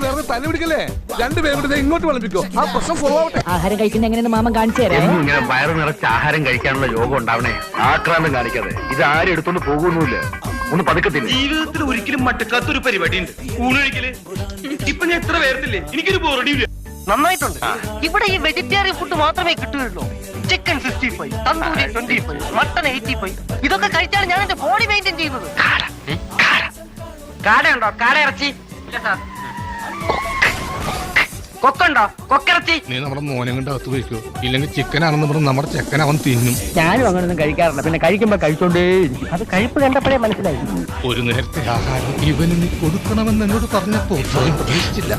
വേറെ തന്നെ പിടിക്കല്ലേ? രണ്ടുപേരും കൂടെ ഇങ്ങോട്ട് വിളമ്പിക്കോ. ആ പ്രശ്നം ഫോളോ ആവട്ടെ. ആഹാരം കഴിക്കുന്ന എങ്ങനെയെന്ന് മാമൻ കാണിച്ചു തരാം. ഇങ്ങനെ വയറ് നിറച്ച് ആഹാരം കഴിക്കാനുള്ള യോഗം ഉണ്ടാവണേ. ആക്രാന്തം കാണിക്കാതെ. ഇത് ആരും എടുത്തോണ്ട് പോകുന്നില്ല. ഒന്ന് പതുക്കത്തില്ല. ജീവിതത്തിൽ ഒരിക്കലും മട്ടക്കാത്തൊരു പരിപാടി ഉണ്ട്, ഊണൊഴിക്കല്. ഇപ്പൊ ഞാൻ എത്ര പേർത്തില്ലേ, എനിക്കൊരു ബോറടിയില്ല. നന്നായിട്ടുണ്ട്. ഇവിടെ ഈ വെജിറ്റേറിയൻ ഫുഡ് മാത്രമേ കിട്ടുകയുള്ളൂ. Chicken 65, tandoori 25, mutton 85. ഇതൊക്കെ കഴിച്ചാണ് ഞാൻ എന്റെ ബോഡി മെയിൻറ്റെയിൻ ചെയ്യുന്നത്. കാടയുണ്ടോ? കാട ഇറച്ചി കൊക്കുണ്ടോ? കൊക്കിറച്ചി. നീ നമ്മുടെ മോനെ കൊണ്ട് അകത്ത് പോയിക്കോ. ഇല്ലെങ്കിൽ ചിക്കനാണെന്ന് പറഞ്ഞ് നമ്മുടെ ചെക്കൻ അവൻ തിന്നും. ഞാനും അങ്ങനൊന്നും കഴിക്കാറില്ല. പിന്നെ കഴിക്കുമ്പോ കഴിച്ചോണ്ടേയിരിക്കും. അത് കഴിപ്പ് കണ്ടപ്പോഴേ മനസ്സിലായി. ഒരു നേരത്തെ ആഹാരം ഇവന് നീ കൊടുക്കണമെന്ന് എന്നോട് പറഞ്ഞപ്പോ സ്വയം പ്രതീക്ഷിച്ചില്ല.